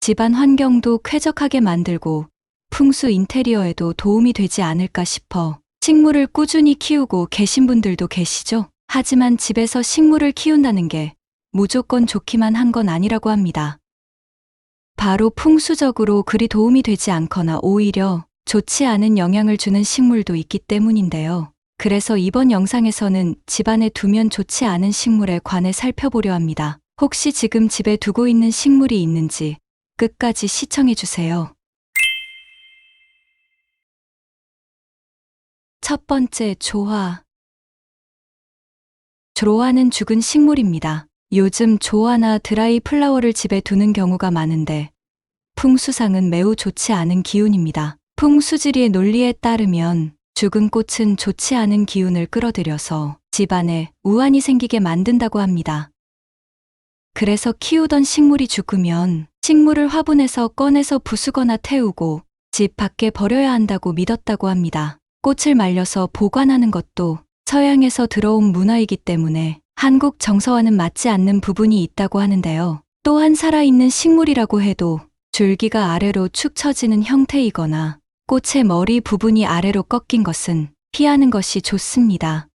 집안 환경도 쾌적하게 만들고 풍수 인테리어에도 도움이 되지 않을까 싶어 식물을 꾸준히 키우고 계신 분들도 계시죠? 하지만 집에서 식물을 키운다는 게 무조건 좋기만 한 건 아니라고 합니다. 바로 풍수적으로 그리 도움이 되지 않거나 오히려 좋지 않은 영향을 주는 식물도 있기 때문인데요. 그래서 이번 영상에서는 집안에 두면 좋지 않은 식물에 관해 살펴보려 합니다. 혹시 지금 집에 두고 있는 식물이 있는지 끝까지 시청해주세요. 첫 번째, 조화. 조화는 죽은 식물입니다. 요즘 조화나 드라이 플라워를 집에 두는 경우가 많은데 풍수상은 매우 좋지 않은 기운입니다. 풍수지리의 논리에 따르면 죽은 꽃은 좋지 않은 기운을 끌어들여서 집안에 우환이 생기게 만든다고 합니다. 그래서 키우던 식물이 죽으면 식물을 화분에서 꺼내서 부수거나 태우고 집 밖에 버려야 한다고 믿었다고 합니다. 꽃을 말려서 보관하는 것도 서양에서 들어온 문화이기 때문에 한국 정서와는 맞지 않는 부분이 있다고 하는데요. 또한 살아있는 식물이라고 해도 줄기가 아래로 축 처지는 형태이거나 꽃의 머리 부분이 아래로 꺾인 것은 피하는 것이 좋습니다.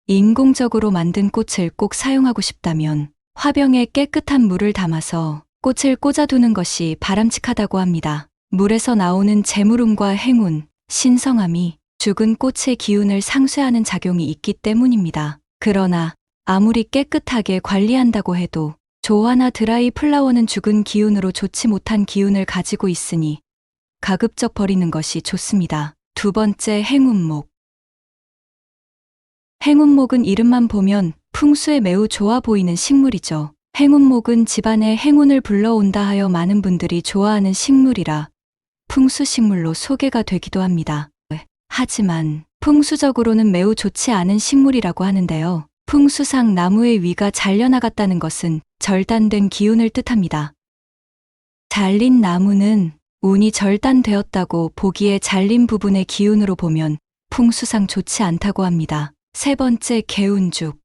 인공적으로 만든 꽃을 꼭 사용하고 싶다면 화병에 깨끗한 물을 담아서 꽃을 꽂아두는 것이 바람직하다고 합니다. 물에서 나오는 재물운과 행운, 신성함이 죽은 꽃의 기운을 상쇄하는 작용이 있기 때문입니다. 그러나 아무리 깨끗하게 관리한다고 해도 조화나 드라이 플라워는 죽은 기운으로 좋지 못한 기운을 가지고 있으니 가급적 버리는 것이 좋습니다. 두 번째, 행운목. 행운목은 이름만 보면 풍수에 매우 좋아 보이는 식물이죠. 행운목은 집안에 행운을 불러온다 하여 많은 분들이 좋아하는 식물이라 풍수식물로 소개가 되기도 합니다. 하지만 풍수적으로는 매우 좋지 않은 식물이라고 하는데요. 풍수상 나무의 위가 잘려나갔다는 것은 절단된 기운을 뜻합니다. 잘린 나무는 운이 절단되었다고 보기에 잘린 부분의 기운으로 보면 풍수상 좋지 않다고 합니다. 세 번째, 개운죽.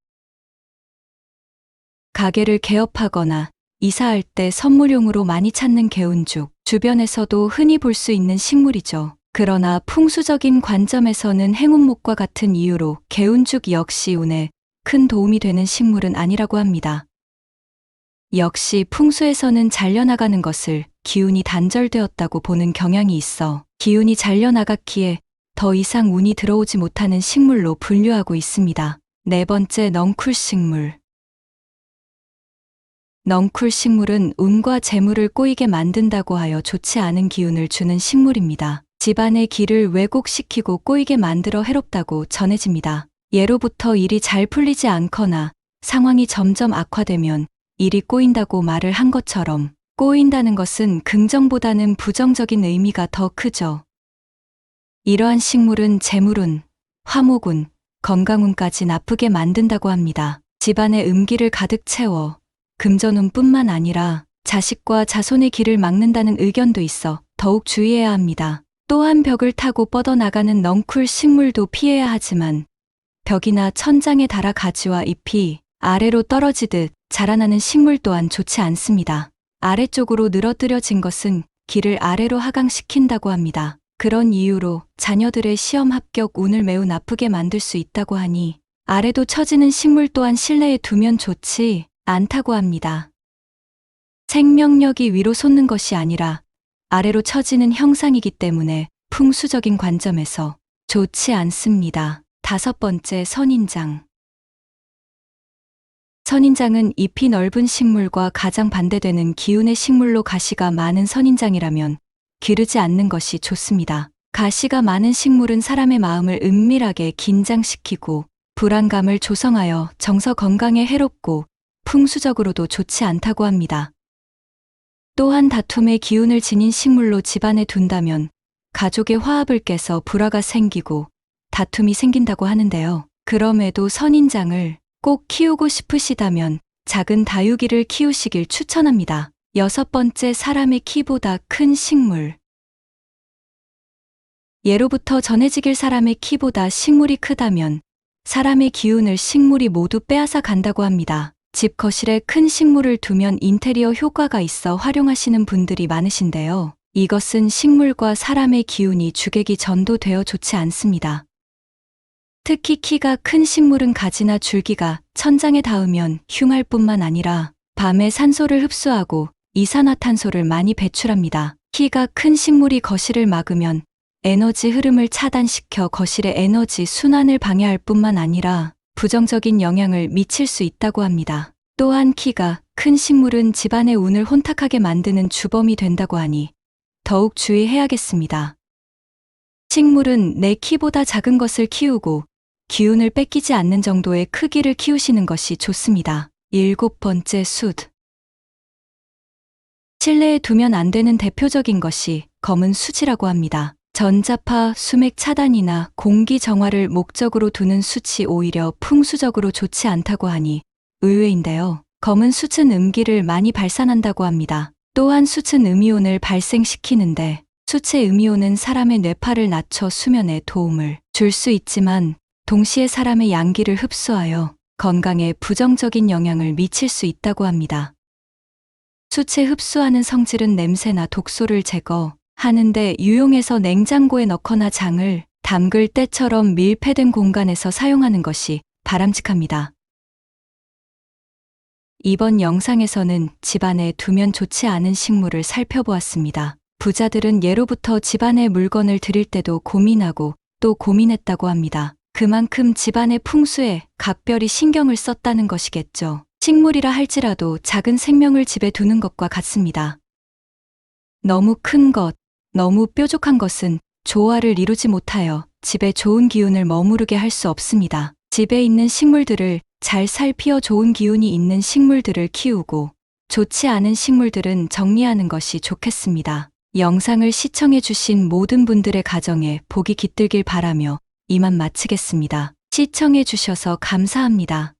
가게를 개업하거나 이사할 때 선물용으로 많이 찾는 개운죽. 주변에서도 흔히 볼 수 있는 식물이죠. 그러나 풍수적인 관점에서는 행운목과 같은 이유로 개운죽 역시 운에 큰 도움이 되는 식물은 아니라고 합니다. 역시 풍수에서는 잘려나가는 것을 기운이 단절되었다고 보는 경향이 있어 기운이 잘려나갔기에 더 이상 운이 들어오지 못하는 식물로 분류하고 있습니다. 네 번째, 넝쿨식물. 넝쿨식물은 운과 재물을 꼬이게 만든다고 하여 좋지 않은 기운을 주는 식물입니다. 집안의 기를 왜곡시키고 꼬이게 만들어 해롭다고 전해집니다. 예로부터 일이 잘 풀리지 않거나 상황이 점점 악화되면 일이 꼬인다고 말을 한 것처럼 꼬인다는 것은 긍정보다는 부정적인 의미가 더 크죠. 이러한 식물은 재물운, 화목운, 건강운까지 나쁘게 만든다고 합니다. 집안에 음기를 가득 채워 금전운뿐만 아니라 자식과 자손의 길을 막는다는 의견도 있어 더욱 주의해야 합니다. 또한 벽을 타고 뻗어나가는 넝쿨 식물도 피해야 하지만 벽이나 천장에 달아 가지와 잎이 아래로 떨어지듯 자라나는 식물 또한 좋지 않습니다. 아래쪽으로 늘어뜨려진 것은 길을 아래로 하강시킨다고 합니다. 그런 이유로 자녀들의 시험 합격 운을 매우 나쁘게 만들 수 있다고 하니 아래도 처지는 식물 또한 실내에 두면 좋지 않다고 합니다. 생명력이 위로 솟는 것이 아니라 아래로 처지는 형상이기 때문에 풍수적인 관점에서 좋지 않습니다. 다섯 번째, 선인장. 선인장은 잎이 넓은 식물과 가장 반대되는 기운의 식물로 가시가 많은 선인장이라면 기르지 않는 것이 좋습니다. 가시가 많은 식물은 사람의 마음을 은밀하게 긴장시키고 불안감을 조성하여 정서 건강에 해롭고 풍수적으로도 좋지 않다고 합니다. 또한 다툼의 기운을 지닌 식물로 집안에 둔다면 가족의 화합을 깨서 불화가 생기고 다툼이 생긴다고 하는데요. 그럼에도 선인장을 꼭 키우고 싶으시다면 작은 다육이를 키우시길 추천합니다. 여섯 번째, 사람의 키보다 큰 식물. 예로부터 전해지길 사람의 키보다 식물이 크다면 사람의 기운을 식물이 모두 빼앗아 간다고 합니다. 집 거실에 큰 식물을 두면 인테리어 효과가 있어 활용하시는 분들이 많으신데요. 이것은 식물과 사람의 기운이 주객이 전도되어 좋지 않습니다. 특히 키가 큰 식물은 가지나 줄기가 천장에 닿으면 흉할 뿐만 아니라 밤에 산소를 흡수하고 이산화탄소를 많이 배출합니다. 키가 큰 식물이 거실을 막으면 에너지 흐름을 차단시켜 거실의 에너지 순환을 방해할 뿐만 아니라 부정적인 영향을 미칠 수 있다고 합니다. 또한 키가 큰 식물은 집안의 운을 혼탁하게 만드는 주범이 된다고 하니 더욱 주의해야겠습니다. 식물은 내 키보다 작은 것을 키우고 기운을 뺏기지 않는 정도의 크기를 키우시는 것이 좋습니다. 7번째, 숯. 실내에 두면 안 되는 대표적인 것이 검은 숯이라고 합니다. 전자파, 수맥 차단이나 공기 정화를 목적으로 두는 숯이 오히려 풍수적으로 좋지 않다고 하니 의외인데요. 검은 숯은 음기를 많이 발산한다고 합니다. 또한 숯은 음이온을 발생시키는데 숯의 음이온은 사람의 뇌파를 낮춰 수면에 도움을 줄 수 있지만 동시에 사람의 양기를 흡수하여 건강에 부정적인 영향을 미칠 수 있다고 합니다. 숯에 흡수하는 성질은 냄새나 독소를 제거하는데 유용해서 냉장고에 넣거나 장을 담글 때처럼 밀폐된 공간에서 사용하는 것이 바람직합니다. 이번 영상에서는 집안에 두면 좋지 않은 식물을 살펴보았습니다. 부자들은 예로부터 집안에 물건을 들일 때도 고민하고 또 고민했다고 합니다. 그만큼 집안의 풍수에 각별히 신경을 썼다는 것이겠죠. 식물이라 할지라도 작은 생명을 집에 두는 것과 같습니다. 너무 큰 것, 너무 뾰족한 것은 조화를 이루지 못하여 집에 좋은 기운을 머무르게 할 수 없습니다. 집에 있는 식물들을 잘 살피어 좋은 기운이 있는 식물들을 키우고 좋지 않은 식물들은 정리하는 것이 좋겠습니다. 영상을 시청해주신 모든 분들의 가정에 복이 깃들길 바라며 이만 마치겠습니다. 시청해주셔서 감사합니다.